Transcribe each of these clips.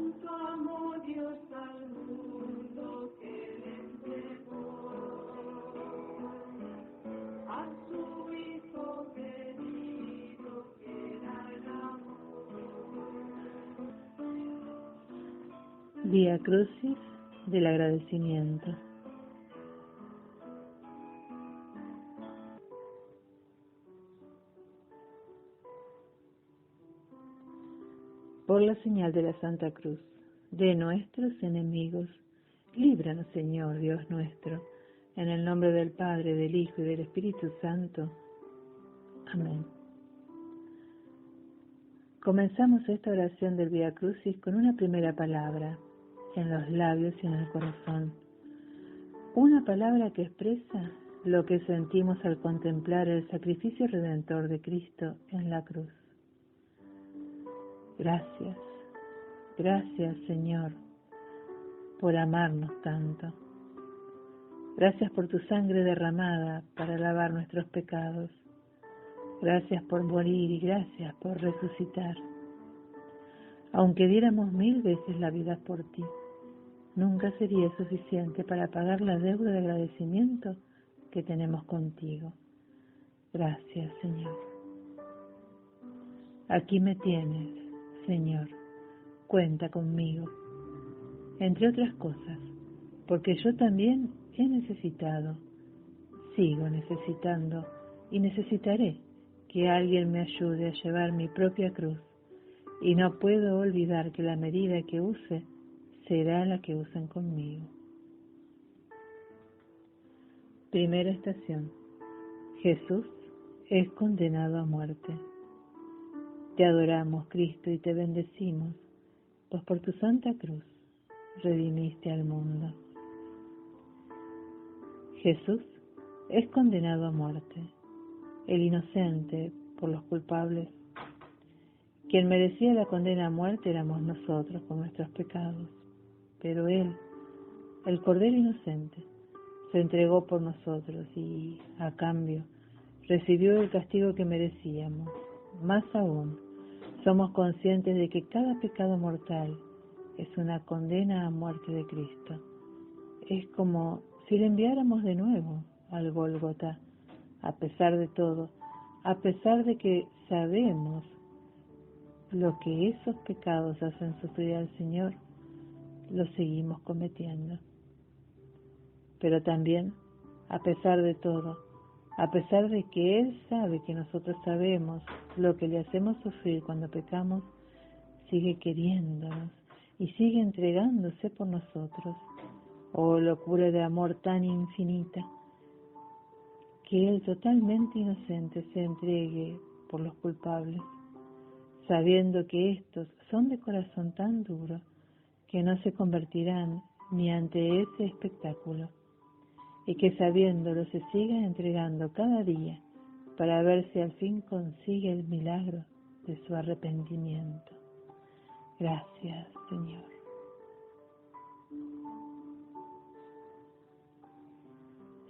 Tanto amó Dios al mundo que le entregó a su Hijo querido que era el amor. Vía Crucis del agradecimiento. Por la señal de la Santa Cruz, de nuestros enemigos, líbranos, Señor Dios nuestro, en el nombre del Padre, del Hijo y del Espíritu Santo. Amén. Comenzamos esta oración del Vía Crucis con una primera palabra, en los labios y en el corazón. Una palabra que expresa lo que sentimos al contemplar el sacrificio redentor de Cristo en la cruz. Gracias, gracias Señor, por amarnos tanto. Gracias por tu sangre derramada para lavar nuestros pecados. Gracias por morir y gracias por resucitar. Aunque diéramos 1000 veces la vida por ti, nunca sería suficiente para pagar la deuda de agradecimiento que tenemos contigo. Gracias, Señor. Aquí me tienes, Señor. Cuenta conmigo. Entre otras cosas, porque yo también he necesitado, sigo necesitando y necesitaré que alguien me ayude a llevar mi propia cruz. Y no puedo olvidar que la medida que use será la que usen conmigo. Primera estación. Jesús es condenado a muerte. Te adoramos, Cristo, y te bendecimos, pues por tu santa cruz redimiste al mundo. Jesús es condenado a muerte, el inocente por los culpables. Quien merecía la condena a muerte éramos nosotros por nuestros pecados, pero Él, el Cordero inocente, se entregó por nosotros y, a cambio, recibió el castigo que merecíamos. Más aún, somos conscientes de que cada pecado mortal es una condena a muerte de Cristo. Es como si le enviáramos de nuevo al Gólgota. A pesar de todo, a pesar de que sabemos lo que esos pecados hacen sufrir al Señor, lo seguimos cometiendo. Pero también, a pesar de todo, a pesar de que Él sabe que nosotros sabemos lo que le hacemos sufrir cuando pecamos, sigue queriéndonos y sigue entregándose por nosotros. Oh, locura de amor tan infinita, que Él totalmente inocente se entregue por los culpables, sabiendo que estos son de corazón tan duro que no se convertirán ni ante ese espectáculo, y que sabiéndolo se siga entregando cada día para ver si al fin consigue el milagro de su arrepentimiento. Gracias, Señor.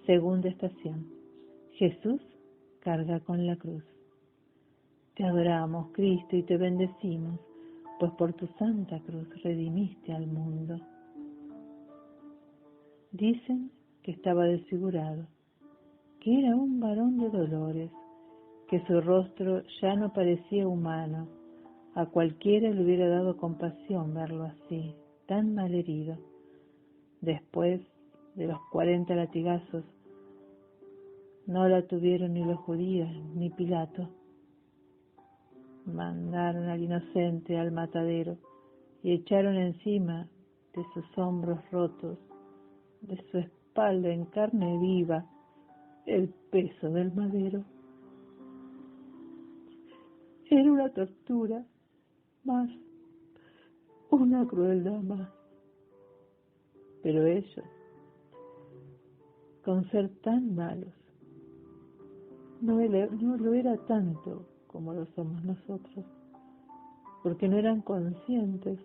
Segunda estación. Jesús carga con la cruz. Te adoramos, Cristo, y te bendecimos, pues por tu santa cruz redimiste al mundo. Dicen que estaba desfigurado, que era un varón de dolores, que su rostro ya no parecía humano. A cualquiera le hubiera dado compasión verlo así, tan mal herido. Después de los 40 latigazos, no la tuvieron ni los judíos ni Pilato. Mandaron al inocente al matadero y echaron encima de sus hombros rotos, de su espalda en carne viva, el peso del madero. Era una tortura más, una crueldad más. Pero ellos, con ser tan malos, no lo era tanto como lo somos nosotros, porque no eran conscientes,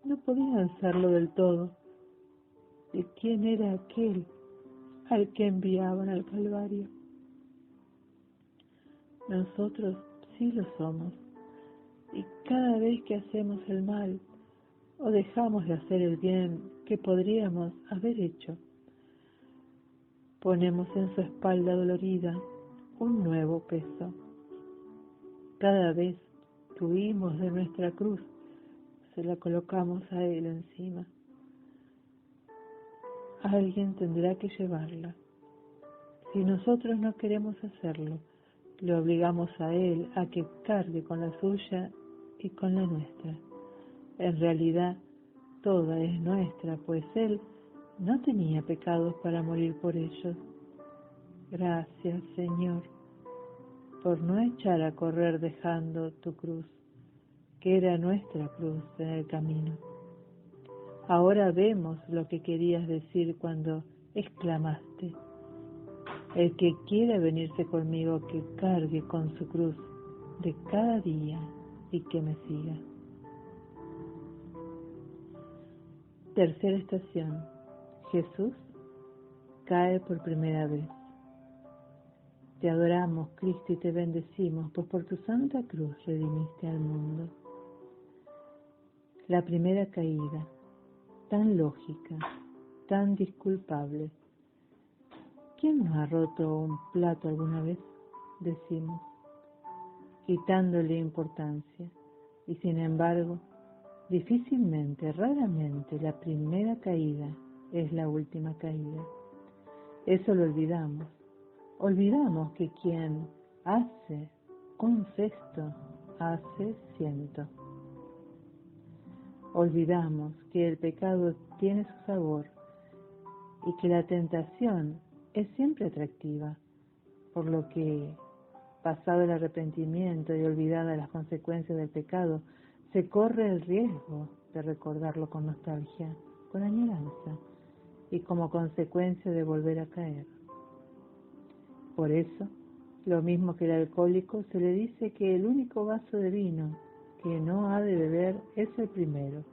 no podían serlo del todo, de quién era aquel al que enviaban al Calvario. Nosotros sí lo somos, y cada vez que hacemos el mal, o dejamos de hacer el bien que podríamos haber hecho. Ponemos en su espalda dolorida un nuevo peso. Cada vez que huimos de nuestra cruz, se la colocamos a Él encima. Alguien tendrá que llevarla. Si nosotros no queremos hacerlo, le obligamos a Él a que cargue con la suya y con la nuestra. En realidad, toda es nuestra, pues Él no tenía pecados para morir por ellos. Gracias, Señor, por no echar a correr dejando tu cruz, que era nuestra cruz en el camino. Ahora vemos lo que querías decir cuando exclamaste: el que quiera venirse conmigo, que cargue con su cruz de cada día y que me siga. Tercera estación. Jesús cae por primera vez. Te adoramos, Cristo, y te bendecimos, pues por tu santa cruz redimiste al mundo. La primera caída, tan lógica, tan disculpable. ¿Quién nos ha roto un plato alguna vez? Decimos, quitándole importancia. Y sin embargo, difícilmente, raramente, la primera caída es la última caída. Eso lo olvidamos. Olvidamos que quien hace un cesto, hace 100. Olvidamos que el pecado tiene su sabor y que la tentación es siempre atractiva, por lo que, pasado el arrepentimiento y olvidadas las consecuencias del pecado, se corre el riesgo de recordarlo con nostalgia, con añoranza y como consecuencia de volver a caer. Por eso, lo mismo que el alcohólico, se le dice que el único vaso de vino que no ha de beber es el primero.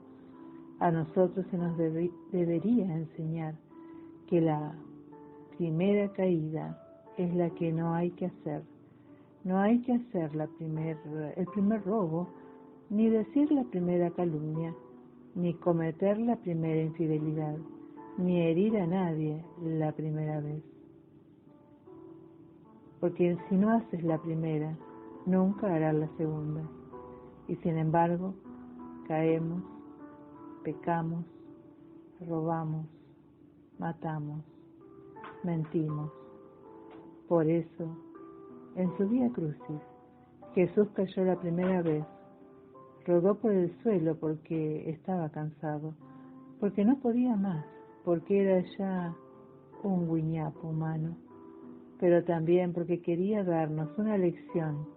A nosotros se nos debería enseñar que la primera caída es la que no hay que hacer. No hay que hacer el primer robo, ni decir la primera calumnia, ni cometer la primera infidelidad, ni herir a nadie la primera vez. Porque si no haces la primera, nunca harás la segunda. Y sin embargo, caemos, pecamos, robamos, matamos, mentimos. Por eso, en su Vía Crucis, Jesús cayó la primera vez, rodó por el suelo porque estaba cansado, porque no podía más, porque era ya un guiñapo humano, pero también porque quería darnos una lección.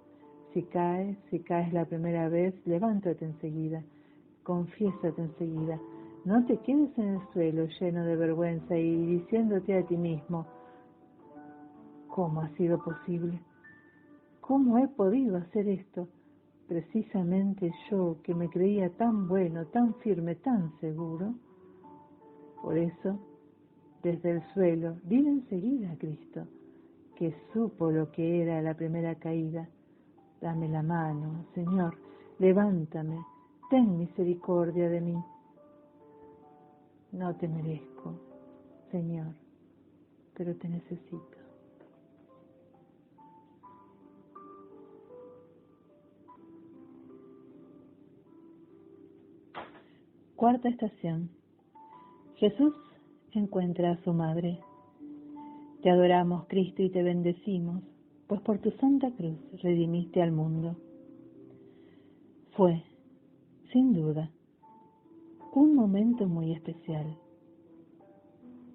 Si caes la primera vez, levántate enseguida, confiésate enseguida, no te quedes en el suelo lleno de vergüenza y diciéndote a ti mismo: ¿cómo ha sido posible? ¿Cómo he podido hacer esto? Precisamente yo, que me creía tan bueno, tan firme, tan seguro. Por eso, desde el suelo, dile enseguida a Cristo, que supo lo que era la primera caída: dame la mano, Señor, levántame, ten misericordia de mí. No te merezco, Señor, pero te necesito. Cuarta estación. Jesús encuentra a su madre. Te adoramos, Cristo, y te bendecimos, pues por tu santa cruz redimiste al mundo. Fue, sin duda, un momento muy especial,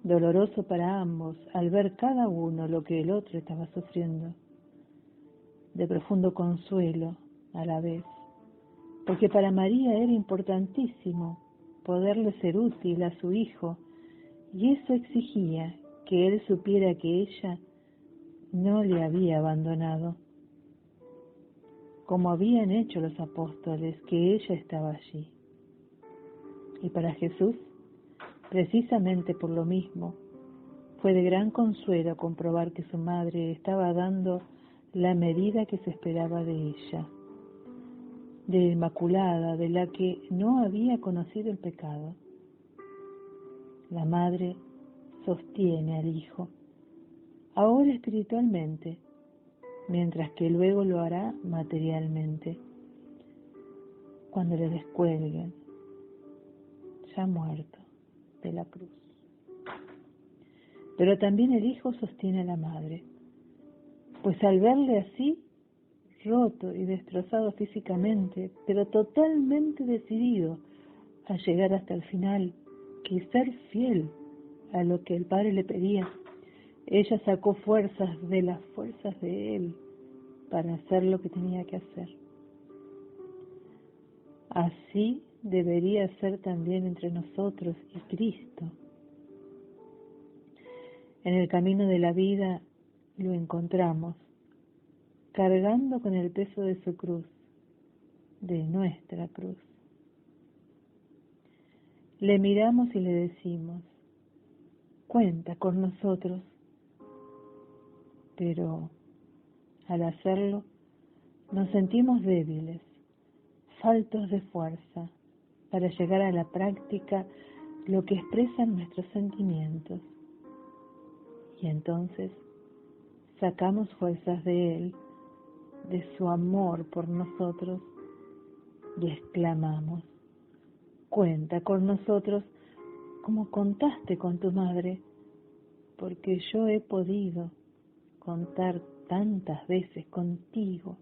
doloroso para ambos al ver cada uno lo que el otro estaba sufriendo, de profundo consuelo a la vez, porque para María era importantísimo poderle ser útil a su hijo, y eso exigía que él supiera que ella no le había abandonado, como habían hecho los apóstoles, que ella estaba allí. Y para Jesús, precisamente por lo mismo, fue de gran consuelo comprobar que su madre estaba dando la medida que se esperaba de ella. de la Inmaculada, de la que no había conocido el pecado. La madre sostiene al Hijo, ahora espiritualmente, mientras que luego lo hará materialmente, cuando le descuelguen, ya muerto, de la cruz. Pero también el Hijo sostiene a la madre, pues al verle así, roto y destrozado físicamente, pero totalmente decidido a llegar hasta el final y ser fiel a lo que el Padre le pedía, ella sacó fuerzas de las fuerzas de Él para hacer lo que tenía que hacer. Así debería ser también entre nosotros y Cristo. En el camino de la vida lo encontramos, cargando con el peso de su cruz, de nuestra cruz. Le miramos y le decimos, cuenta con nosotros, pero al hacerlo nos sentimos débiles, faltos de fuerza para llegar a la práctica lo que expresan nuestros sentimientos. Y entonces sacamos fuerzas de Él, de su amor por nosotros, y exclamamos, cuenta con nosotros como contaste con tu madre, porque yo he podido contar tantas veces contigo.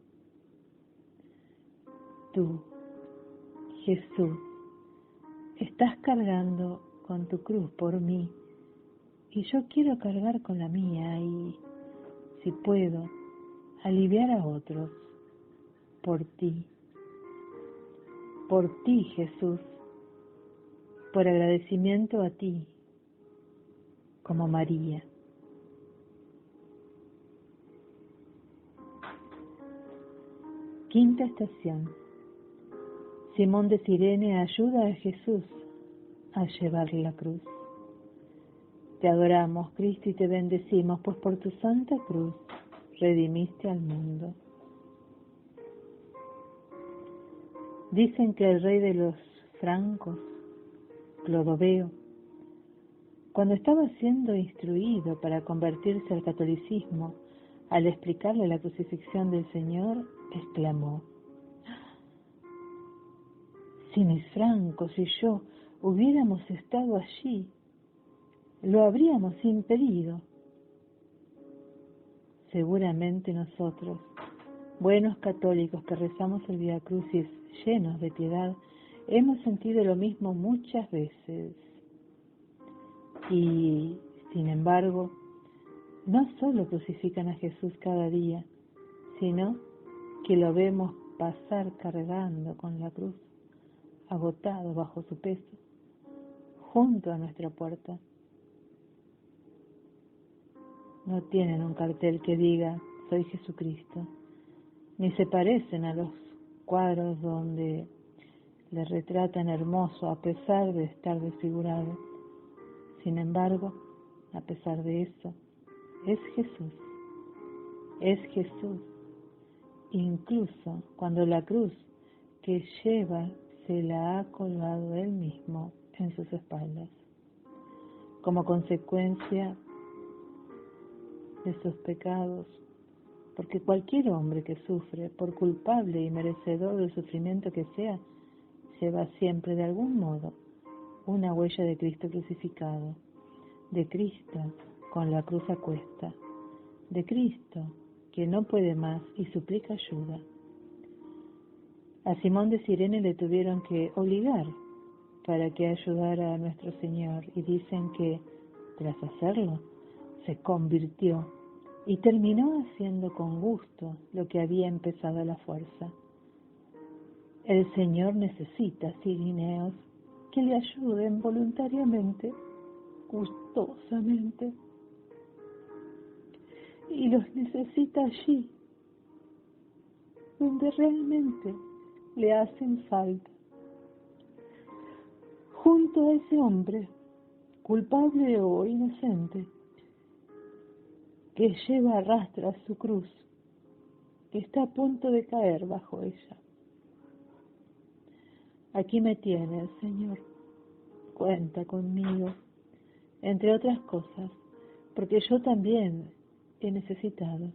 Tú, Jesús, estás cargando con tu cruz por mí, y yo quiero cargar con la mía y, si puedo, aliviar a otros por ti. Por ti, Jesús, por agradecimiento a ti, como María. Quinta estación. Simón de Cirene ayuda a Jesús a llevar la cruz. Te adoramos, Cristo, y te bendecimos, pues por tu santa cruz redimiste al mundo. Dicen que el rey de los francos, Clodoveo, cuando estaba siendo instruido para convertirse al catolicismo, al explicarle la crucifixión del Señor, exclamó, si mis francos y yo hubiéramos estado allí, lo habríamos impedido. Seguramente nosotros, buenos católicos que rezamos el Vía Crucis llenos de piedad, hemos sentido lo mismo muchas veces. Y, sin embargo, no solo crucifican a Jesús cada día, sino que lo vemos pasar cargando con la cruz, agotado bajo su peso, junto a nuestra puerta. No tienen un cartel que diga, soy Jesucristo, ni se parecen a los cuadros donde le retratan hermoso a pesar de estar desfigurado. Sin embargo, a pesar de eso, es Jesús, incluso cuando la cruz que lleva se la ha colgado Él mismo en sus espaldas, como consecuencia de sus pecados, porque cualquier hombre que sufre, por culpable y merecedor del sufrimiento que sea, lleva siempre de algún modo una huella de Cristo crucificado, de Cristo con la cruz a cuesta, de Cristo que no puede más y suplica ayuda. A Simón de Cirene le tuvieron que obligar para que ayudara a nuestro Señor, y dicen que, tras hacerlo, se convirtió y terminó haciendo con gusto lo que había empezado a la fuerza. El Señor necesita cirineos que le ayuden voluntariamente, gustosamente, y los necesita allí, donde realmente le hacen falta, junto a ese hombre, culpable o inocente, que arrastra su cruz, que está a punto de caer bajo ella. Aquí me tienes, Señor. Cuenta conmigo, entre otras cosas, porque yo también he necesitado,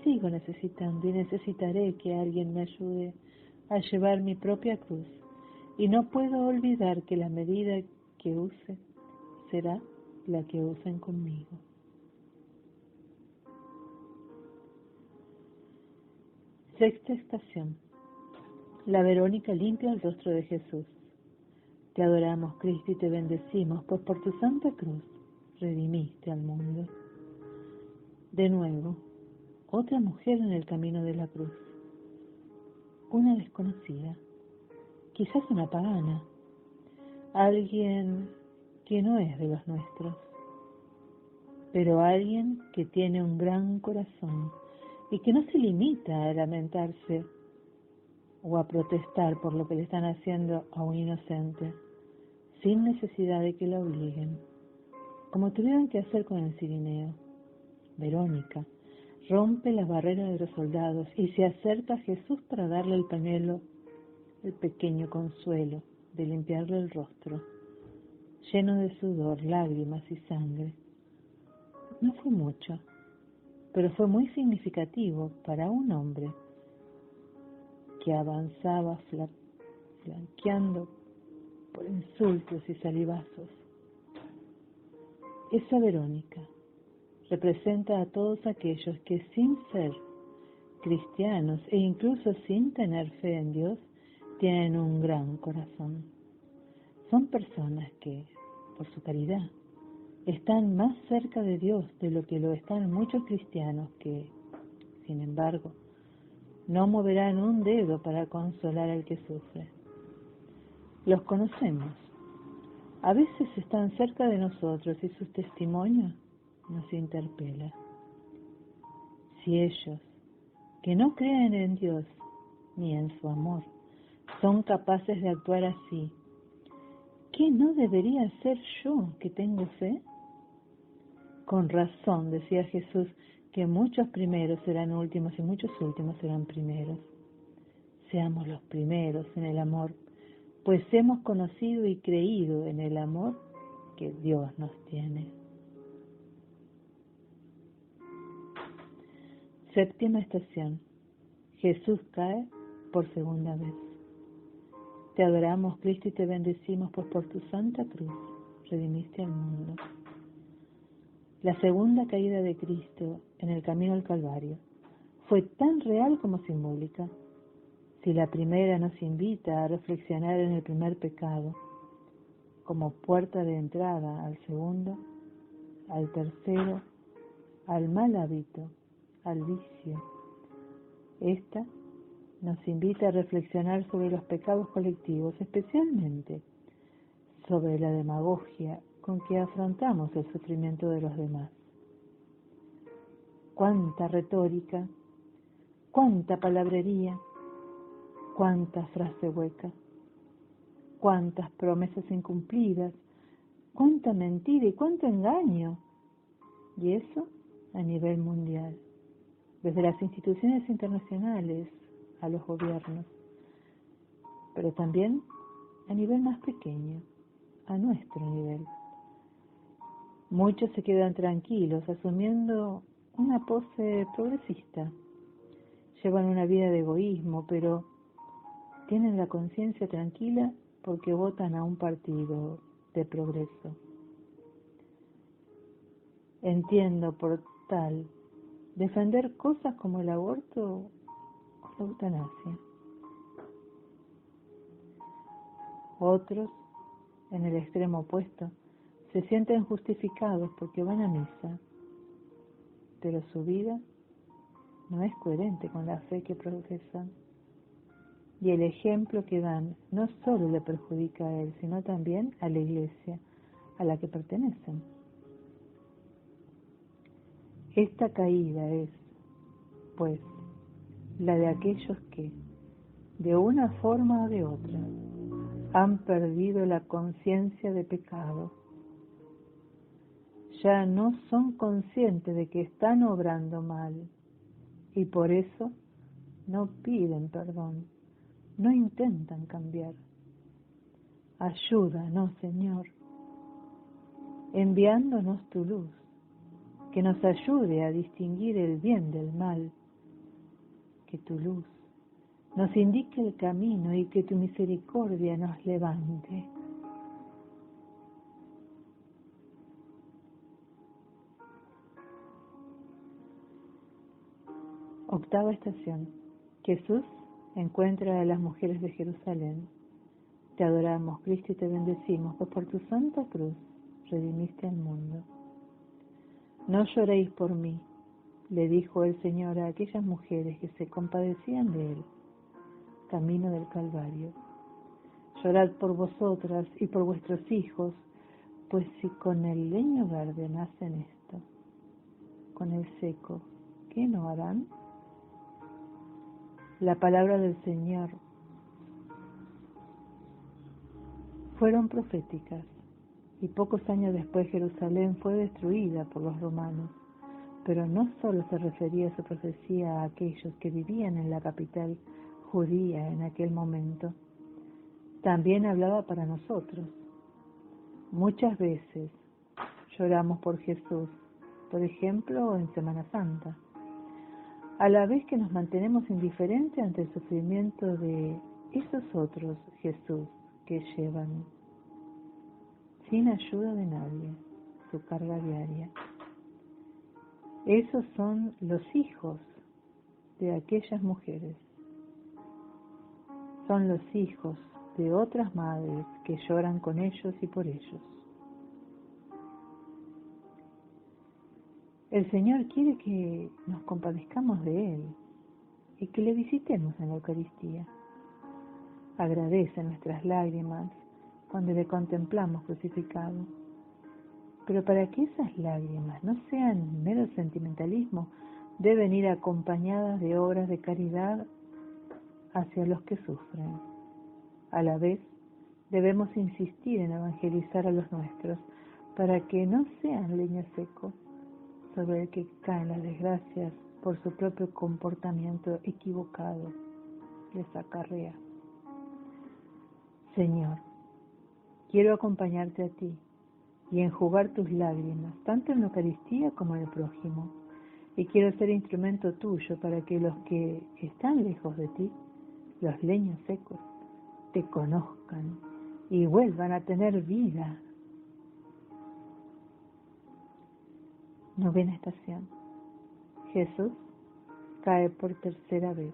sigo necesitando y necesitaré que alguien me ayude a llevar mi propia cruz. Y no puedo olvidar que la medida que use será la que usen conmigo. Sexta estación. La Verónica limpia el rostro de Jesús. Te adoramos, Cristo, y te bendecimos, pues por tu santa cruz redimiste al mundo. De nuevo, otra mujer en el camino de la cruz. Una desconocida, quizás una pagana, alguien que no es de los nuestros, pero alguien que tiene un gran corazón y que no se limita a lamentarse o a protestar por lo que le están haciendo a un inocente, sin necesidad de que la obliguen, como tuvieron que hacer con el cirineo. Verónica rompe las barreras de los soldados y se acerca a Jesús para darle el pañuelo, el pequeño consuelo de limpiarle el rostro, lleno de sudor, lágrimas y sangre. No fue mucho, pero fue muy significativo para un hombre que avanzaba flanqueando por insultos y salivazos. Esa Verónica representa a todos aquellos que sin ser cristianos e incluso sin tener fe en Dios, tienen un gran corazón. Son personas que, por su caridad, están más cerca de Dios de lo que lo están muchos cristianos que, sin embargo, no moverán un dedo para consolar al que sufre. Los conocemos. A veces están cerca de nosotros y sus testimonios nos interpelan. Si ellos, que no creen en Dios ni en su amor, son capaces de actuar así, ¿qué no debería hacer yo que tengo fe? Con razón decía Jesús que muchos primeros serán últimos y muchos últimos serán primeros. Seamos los primeros en el amor, pues hemos conocido y creído en el amor que Dios nos tiene. Séptima estación. Jesús cae por segunda vez. Te adoramos, Cristo, y te bendecimos, pues por tu santa cruz redimiste al mundo. La segunda caída de Cristo en el camino al Calvario fue tan real como simbólica. Si la primera nos invita a reflexionar en el primer pecado como puerta de entrada al segundo, al tercero, al mal hábito, al vicio, esta nos invita a reflexionar sobre los pecados colectivos, especialmente sobre la demagogia con que afrontamos el sufrimiento de los demás. Cuánta retórica, cuánta palabrería, cuánta frase hueca, cuántas promesas incumplidas, cuánta mentira y cuánto engaño. Y eso a nivel mundial, desde las instituciones internacionales a los gobiernos, pero también a nivel más pequeño, a nuestro nivel. Muchos se quedan tranquilos asumiendo una pose progresista. Llevan una vida de egoísmo, pero tienen la conciencia tranquila porque votan a un partido de progreso. Entiendo por tal defender cosas como el aborto o la eutanasia. Otros, en el extremo opuesto, se sienten justificados porque van a misa, pero su vida no es coherente con la fe que profesan. Y el ejemplo que dan no solo le perjudica a él, sino también a la iglesia a la que pertenecen. Esta caída es, pues, la de aquellos que, de una forma o de otra, han perdido la conciencia de pecado. Ya no son conscientes de que están obrando mal y por eso no piden perdón, no intentan cambiar. Ayúdanos, Señor, enviándonos tu luz, que nos ayude a distinguir el bien del mal, que tu luz nos indique el camino y que tu misericordia nos levante. Octava estación. Jesús encuentra a las mujeres de Jerusalén. Te adoramos, Cristo, y te bendecimos, pues por tu santa cruz redimiste al mundo. No lloréis por mí, le dijo el Señor a aquellas mujeres que se compadecían de él, camino del Calvario. Llorad por vosotras y por vuestros hijos, pues si con el leño verde nacen esto, con el seco, ¿qué no harán? La palabra del Señor fueron proféticas, y pocos años después Jerusalén fue destruida por los romanos. Pero no solo se refería su profecía a aquellos que vivían en la capital judía en aquel momento, también hablaba para nosotros. Muchas veces lloramos por Jesús, por ejemplo en Semana Santa, a la vez que nos mantenemos indiferentes ante el sufrimiento de esos otros Jesús que llevan, sin ayuda de nadie, su carga diaria. Esos son los hijos de aquellas mujeres. Son los hijos de otras madres que lloran con ellos y por ellos. El Señor quiere que nos compadezcamos de Él y que le visitemos en la Eucaristía. Agradece nuestras lágrimas cuando le contemplamos crucificado. Pero para que esas lágrimas no sean mero sentimentalismo, deben ir acompañadas de obras de caridad hacia los que sufren. A la vez, debemos insistir en evangelizar a los nuestros, para que no sean leña seco sobre el que caen las desgracias por su propio comportamiento equivocado les acarrea. Señor, quiero acompañarte a ti y enjugar tus lágrimas, tanto en la Eucaristía como en el prójimo, y quiero ser instrumento tuyo para que los que están lejos de ti, los leños secos, te conozcan y vuelvan a tener vida. Novena estación. Jesús cae por tercera vez.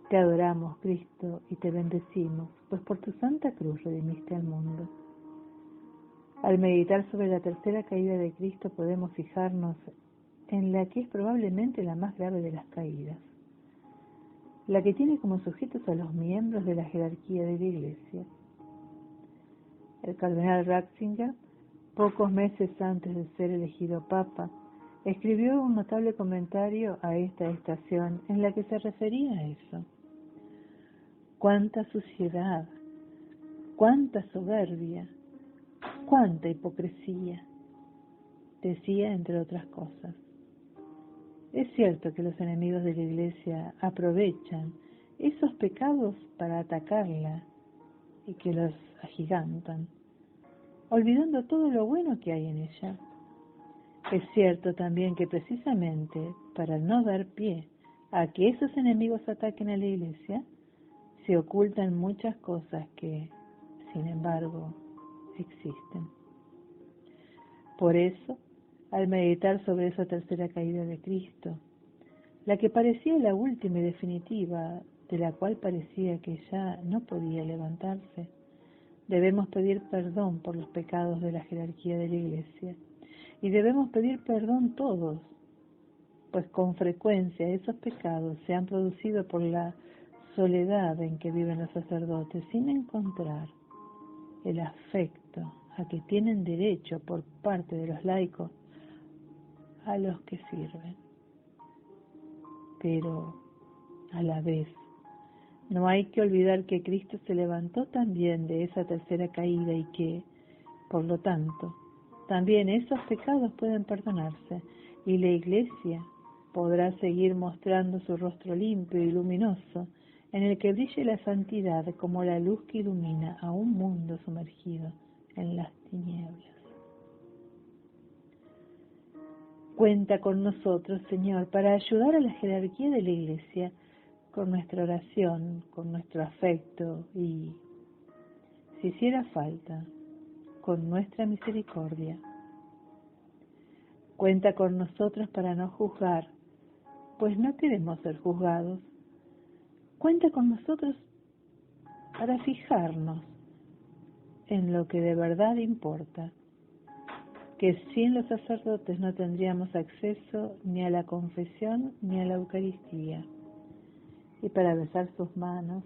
Te adoramos, Cristo, y te bendecimos, pues por tu santa cruz redimiste al mundo. Al meditar sobre la tercera caída de Cristo podemos fijarnos en la que es probablemente la más grave de las caídas, la que tiene como sujetos a los miembros de la jerarquía de la Iglesia. El cardenal Ratzinger, pocos meses antes de ser elegido Papa, escribió un notable comentario a esta estación en la que se refería a eso. Cuánta suciedad, cuánta soberbia, cuánta hipocresía, decía entre otras cosas. Es cierto que los enemigos de la Iglesia aprovechan esos pecados para atacarla y que los agigantan, olvidando todo lo bueno que hay en ella. Es cierto también que precisamente para no dar pie a que esos enemigos ataquen a la Iglesia, se ocultan muchas cosas que, sin embargo, existen. Por eso, al meditar sobre esa tercera caída de Cristo, la que parecía la última y definitiva, de la cual parecía que ya no podía levantarse, debemos pedir perdón por los pecados de la jerarquía de la Iglesia, y debemos pedir perdón todos, pues con frecuencia esos pecados se han producido por la soledad en que viven los sacerdotes, sin encontrar el afecto a que tienen derecho por parte de los laicos a los que sirven. Pero, a la vez, no hay que olvidar que Cristo se levantó también de esa tercera caída y que, por lo tanto, también esos pecados pueden perdonarse y la Iglesia podrá seguir mostrando su rostro limpio y luminoso en el que brille la santidad como la luz que ilumina a un mundo sumergido en las tinieblas. Cuenta con nosotros, Señor, para ayudar a la jerarquía de la Iglesia con nuestra oración, con nuestro afecto y, si hiciera falta, con nuestra misericordia. Cuenta con nosotros para no juzgar, pues no queremos ser juzgados. Cuenta con nosotros para fijarnos en lo que de verdad importa, que sin los sacerdotes no tendríamos acceso ni a la confesión ni a la Eucaristía, y para besar sus manos,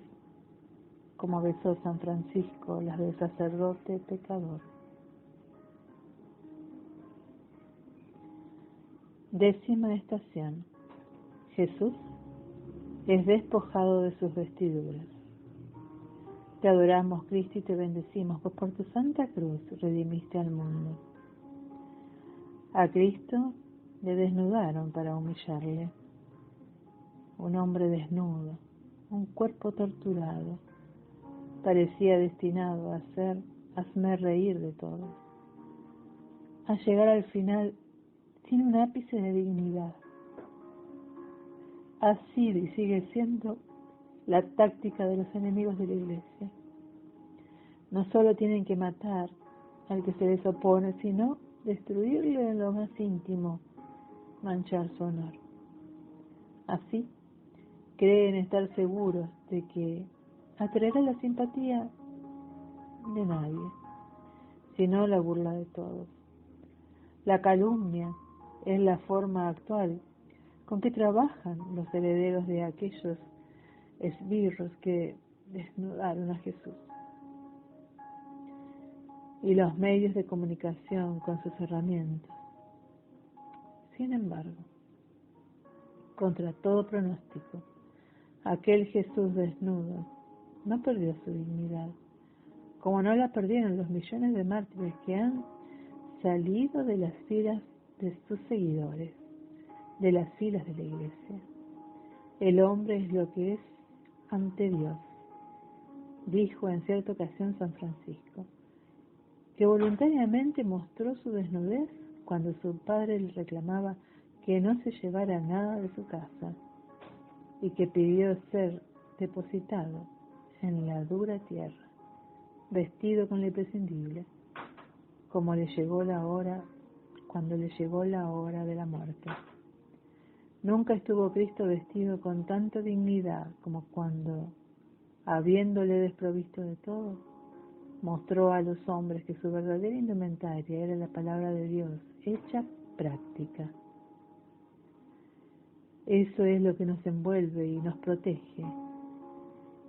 como besó San Francisco las del sacerdote pecador. 10ª estación. Jesús es despojado de sus vestiduras. Te adoramos, Cristo, y te bendecimos, pues por tu santa cruz redimiste al mundo. A Cristo le desnudaron para humillarle. Un hombre desnudo, un cuerpo torturado, parecía destinado a hacer hazme reír de todos, a llegar al final sin un ápice de dignidad. Así sigue siendo la táctica de los enemigos de la Iglesia. No solo tienen que matar al que se les opone, sino destruirle en lo más íntimo, manchar su honor. Así, creen estar seguros de que atraerá la simpatía de nadie, sino la burla de todos. La calumnia es la forma actual con que trabajan los herederos de aquellos esbirros que desnudaron a Jesús. Y los medios de comunicación con sus herramientas. Sin embargo, contra todo pronóstico, aquel Jesús desnudo no perdió su dignidad, como no la perdieron los millones de mártires que han salido de las filas de sus seguidores, de las filas de la Iglesia. El hombre es lo que es ante Dios, dijo en cierta ocasión San Francisco, que voluntariamente mostró su desnudez cuando su padre le reclamaba que no se llevara nada de su casa y que pidió ser depositado en la dura tierra, vestido con lo imprescindible, como le llegó la hora, cuando le llegó la hora de la muerte. Nunca estuvo Cristo vestido con tanta dignidad como cuando, habiéndole desprovisto de todo, mostró a los hombres que su verdadera indumentaria era la palabra de Dios, hecha práctica. Eso es lo que nos envuelve y nos protege.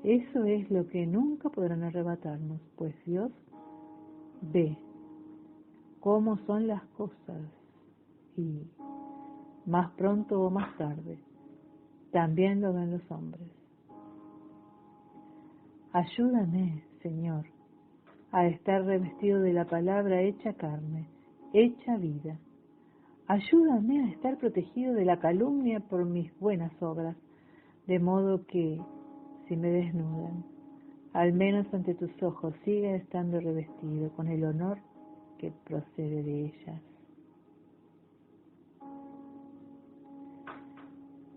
Eso es lo que nunca podrán arrebatarnos, pues Dios ve cómo son las cosas y, más pronto o más tarde, también lo ven los hombres. Ayúdame, Señor, a estar revestido de la palabra hecha carne, hecha vida. Ayúdame a estar protegido de la calumnia por mis buenas obras, de modo que, si me desnudan, al menos ante tus ojos siga estando revestido con el honor que procede de ellas.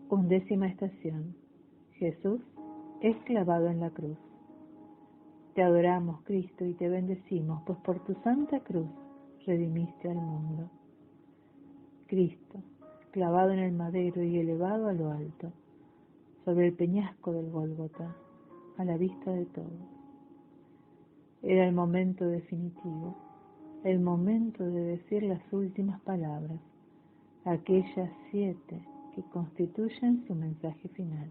11ª estación. Jesús es clavado en la cruz. Te adoramos, Cristo, y te bendecimos, pues por tu santa cruz redimiste al mundo. Cristo, clavado en el madero y elevado a lo alto, sobre el peñasco del Gólgota, a la vista de todos. Era el momento definitivo, el momento de decir las últimas palabras, aquellas 7 que constituyen su mensaje final,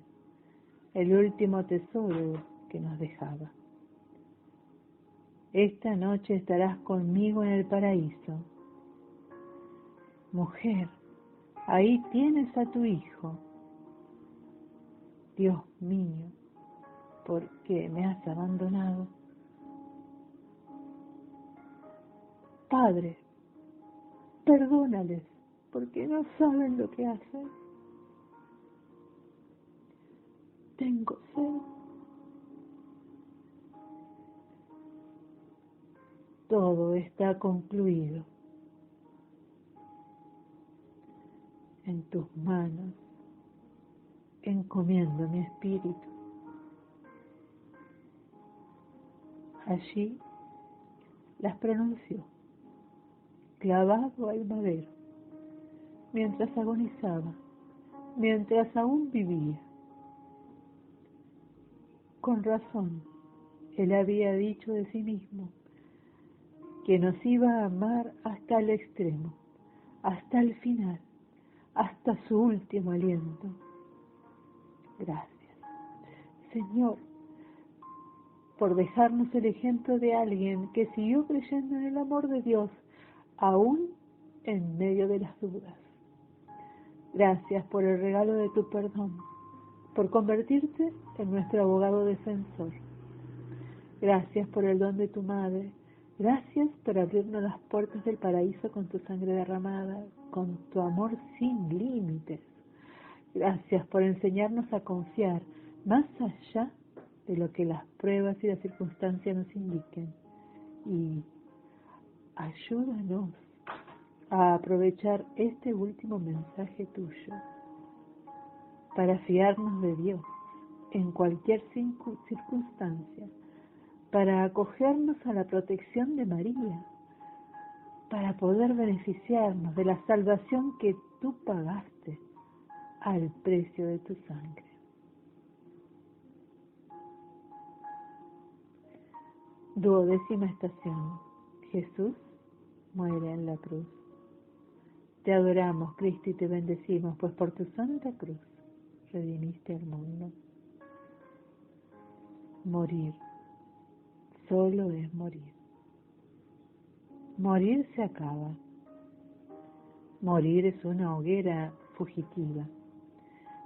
el último tesoro que nos dejaba. Esta noche estarás conmigo en el paraíso. Mujer, ahí tienes a tu hijo. Dios mío, ¿por qué me has abandonado? Padre, perdónales, porque no saben lo que hacen. Tengo sed. Todo está concluido. En tus manos encomiendo mi espíritu. Allí las pronunció, clavado al madero, mientras agonizaba, mientras aún vivía. Con razón, él había dicho de sí mismo que nos iba a amar hasta el extremo, hasta el final, hasta su último aliento. Gracias, Señor, por dejarnos el ejemplo de alguien que siguió creyendo en el amor de Dios, aún en medio de las dudas. Gracias por el regalo de tu perdón, por convertirte en nuestro abogado defensor. Gracias por el don de tu madre. Gracias por abrirnos las puertas del paraíso con tu sangre derramada, con tu amor sin límites. Gracias por enseñarnos a confiar más allá de lo que las pruebas y las circunstancias nos indiquen. Y ayúdanos a aprovechar este último mensaje tuyo para fiarnos de Dios en cualquier circunstancia, para acogernos a la protección de María, para poder beneficiarnos de la salvación que tú pagaste al precio de tu sangre. Duodécima estación. Jesús muere en la cruz. Te adoramos, Cristo, y te bendecimos, pues por tu santa cruz redimiste al mundo. Morir, solo es morir. Morir se acaba. Morir es una hoguera fugitiva.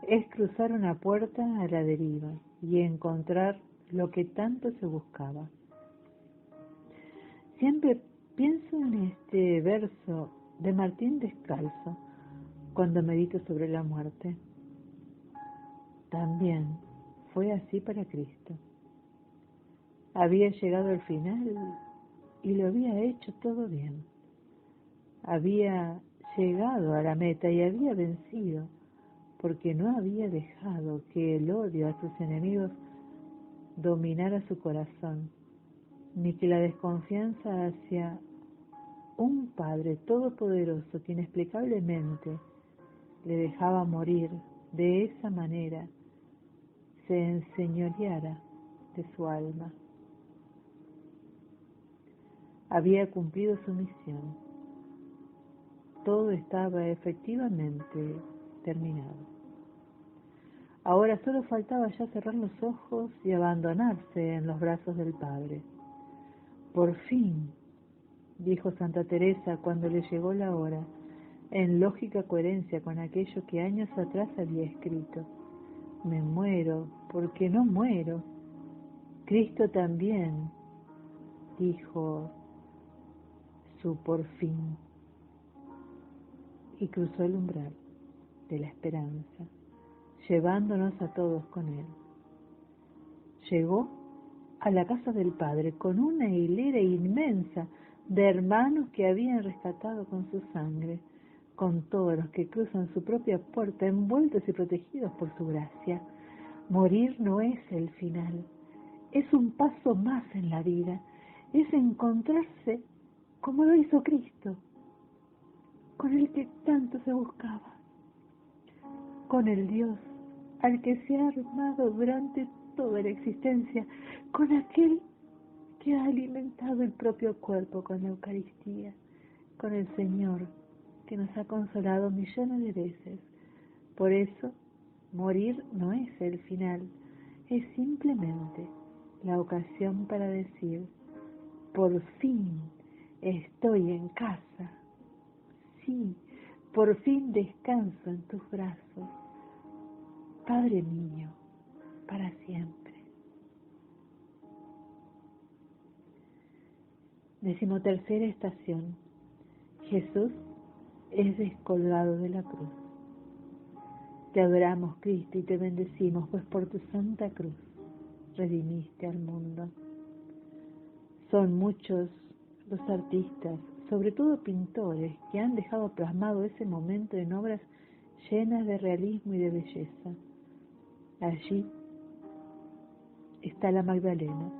Es cruzar una puerta a la deriva y encontrar lo que tanto se buscaba. Siempre pienso en este verso de Martín Descalzo cuando medito sobre la muerte. También fue así para Cristo. Había llegado al final y lo había hecho todo bien. Había llegado a la meta y había vencido, porque no había dejado que el odio a sus enemigos dominara su corazón, ni que la desconfianza hacia un Padre todopoderoso que inexplicablemente le dejaba morir de esa manera se enseñoreara de su alma. Había cumplido su misión. Todo estaba efectivamente terminado. Ahora solo faltaba ya cerrar los ojos y abandonarse en los brazos del Padre. Por fin, dijo Santa Teresa cuando le llegó la hora, en lógica coherencia con aquello que años atrás había escrito. Me muero porque no muero. Cristo también dijo su por fin y cruzó el umbral de la esperanza, llevándonos a todos con él. Llegó a la casa del Padre con una hilera inmensa de hermanos que habían rescatado con su sangre, con todos los que cruzan su propia puerta, envueltos y protegidos por su gracia. Morir no es el final, es un paso más en la vida, es encontrarse como lo hizo Cristo, con el que tanto se buscaba, con el Dios al que se ha armado durante toda la existencia, con aquel que ha alimentado el propio cuerpo con la Eucaristía, con el Señor que nos ha consolado millones de veces. Por eso, morir no es el final, es simplemente la ocasión para decir, por fin estoy en casa. Sí, por fin descanso en tus brazos, Padre mío, para siempre. 13ª estación. Jesús es descolgado de la cruz. Te adoramos, Cristo, y te bendecimos, pues por tu santa cruz redimiste al mundo. Son muchos los artistas, sobre todo pintores, que han dejado plasmado ese momento en obras llenas de realismo y de belleza. Allí está la Magdalena,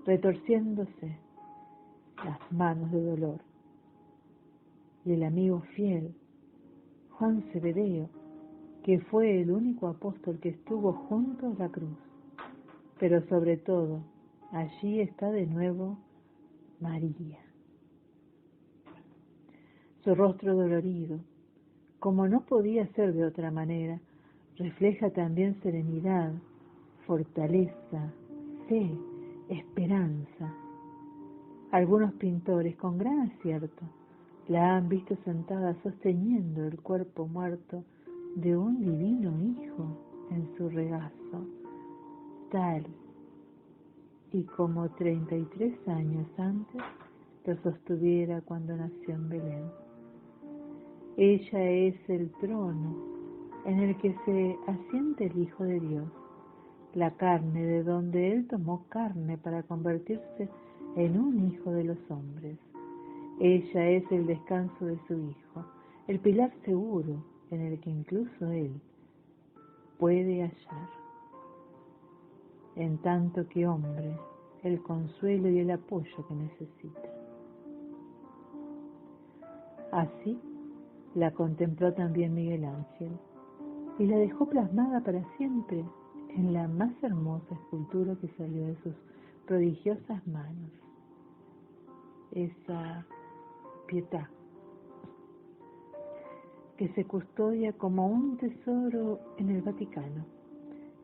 retorciéndose las manos de dolor, y el amigo fiel, Juan Cebedeo, que fue el único apóstol que estuvo junto a la cruz. Pero sobre todo, allí está de nuevo María. Su rostro dolorido, como no podía ser de otra manera, refleja también serenidad, fortaleza, fe, esperanza. Algunos pintores, con gran acierto, la han visto sentada sosteniendo el cuerpo muerto de un divino hijo en su regazo, tal y como 33 años antes lo sostuviera cuando nació en Belén. Ella es el trono en el que se asienta el Hijo de Dios, la carne de donde Él tomó carne para convertirse en un hijo de los hombres. Ella es el descanso de su Hijo, el pilar seguro en el que incluso Él puede hallar, en tanto que hombre, el consuelo y el apoyo que necesita. Así la contempló también Miguel Ángel y la dejó plasmada para siempre en la más hermosa escultura que salió de sus prodigiosas manos, esa Pietà, que se custodia como un tesoro en el Vaticano.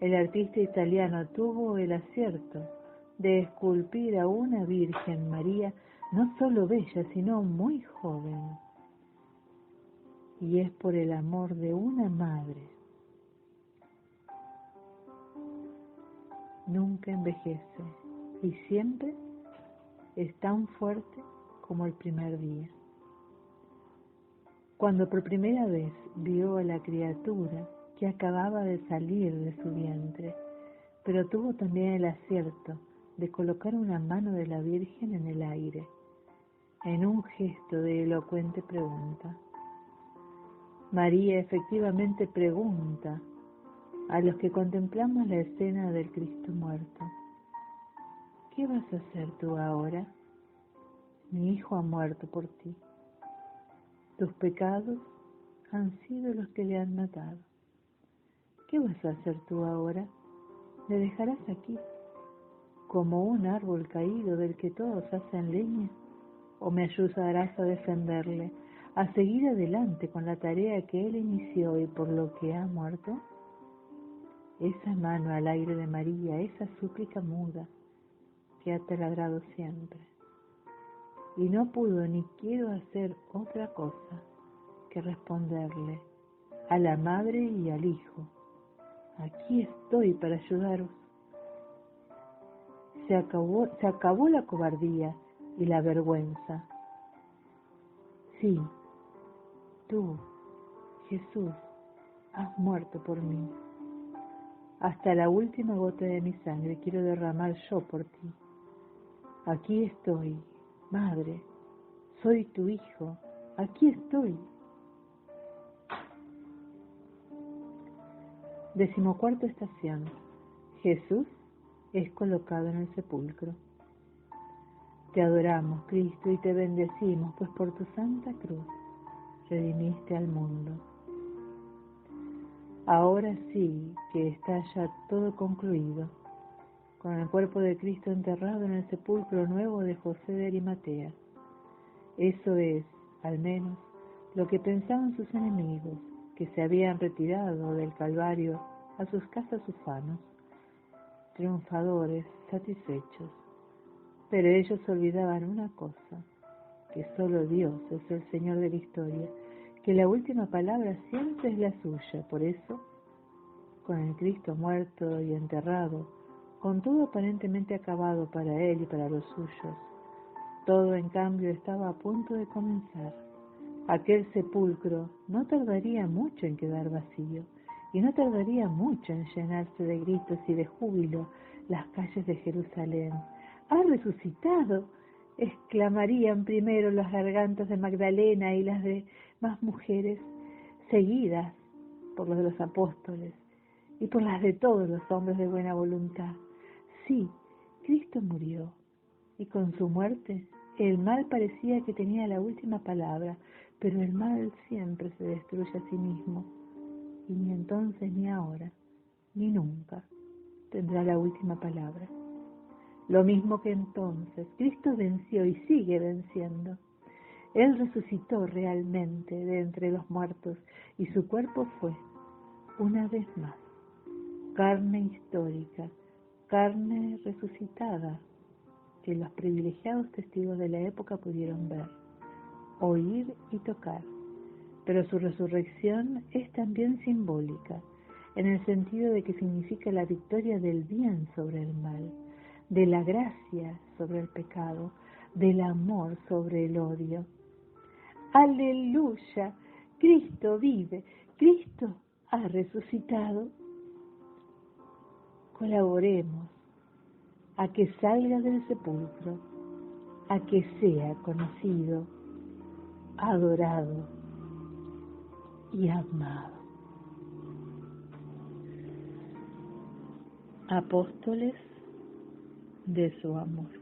El artista italiano tuvo el acierto de esculpir a una Virgen María no solo bella, sino muy joven. Y es por el amor de una madre. Nunca envejece y siempre es tan fuerte como el primer día. Cuando por primera vez vio a la criatura que acababa de salir de su vientre, pero tuvo también el acierto de colocar una mano de la Virgen en el aire, en un gesto de elocuente pregunta. María efectivamente pregunta a los que contemplamos la escena del Cristo muerto: ¿qué vas a hacer tú ahora? Mi hijo ha muerto por ti. Tus pecados han sido los que le han matado. ¿Qué vas a hacer tú ahora? ¿Le dejarás aquí, como un árbol caído del que todos hacen leña? ¿O me ayudarás a defenderle, a seguir adelante con la tarea que él inició y por lo que ha muerto? Esa mano al aire de María, esa súplica muda que ha taladrado siempre. Y no pudo ni quiero hacer otra cosa que responderle a la madre y al hijo: aquí estoy para ayudaros. Se acabó la cobardía y la vergüenza. Sí, tú, Jesús, has muerto por mí. Hasta la última gota de mi sangre quiero derramar yo por ti. Aquí estoy, madre, soy tu hijo, aquí estoy. 14ª estación. Jesús es colocado en el sepulcro. Te adoramos, Cristo, y te bendecimos, pues por tu santa cruz redimiste al mundo. Ahora sí que está ya todo concluido, con el cuerpo de Cristo enterrado en el sepulcro nuevo de José de Arimatea. Eso es, al menos, lo que pensaban sus enemigos, que se habían retirado del Calvario a sus casas ufanos, triunfadores, satisfechos. Pero ellos olvidaban una cosa, que solo Dios es el Señor de la historia, que la última palabra siempre es la suya. Por eso, con el Cristo muerto y enterrado, con todo aparentemente acabado para él y para los suyos, todo en cambio estaba a punto de comenzar. Aquel sepulcro no tardaría mucho en quedar vacío, y no tardaría mucho en llenarse de gritos y de júbilo las calles de Jerusalén. ¡Ha resucitado! exclamarían primero las gargantas de Magdalena y las de más mujeres, seguidas por los de los apóstoles y por las de todos los hombres de buena voluntad. Sí, Cristo murió, y con su muerte el mal parecía que tenía la última palabra, pero el mal siempre se destruye a sí mismo, y ni entonces ni ahora, ni nunca tendrá la última palabra. Lo mismo que entonces, Cristo venció y sigue venciendo. Él resucitó realmente de entre los muertos y su cuerpo fue, una vez más, carne histórica, carne resucitada, que los privilegiados testigos de la época pudieron ver, oír y tocar. Pero su resurrección es también simbólica, en el sentido de que significa la victoria del bien sobre el mal, de la gracia sobre el pecado, del amor sobre el odio. ¡Aleluya! Cristo vive, Cristo ha resucitado. Colaboremos a que salga del sepulcro, a que sea conocido, adorado y amado. Apóstoles de su amor.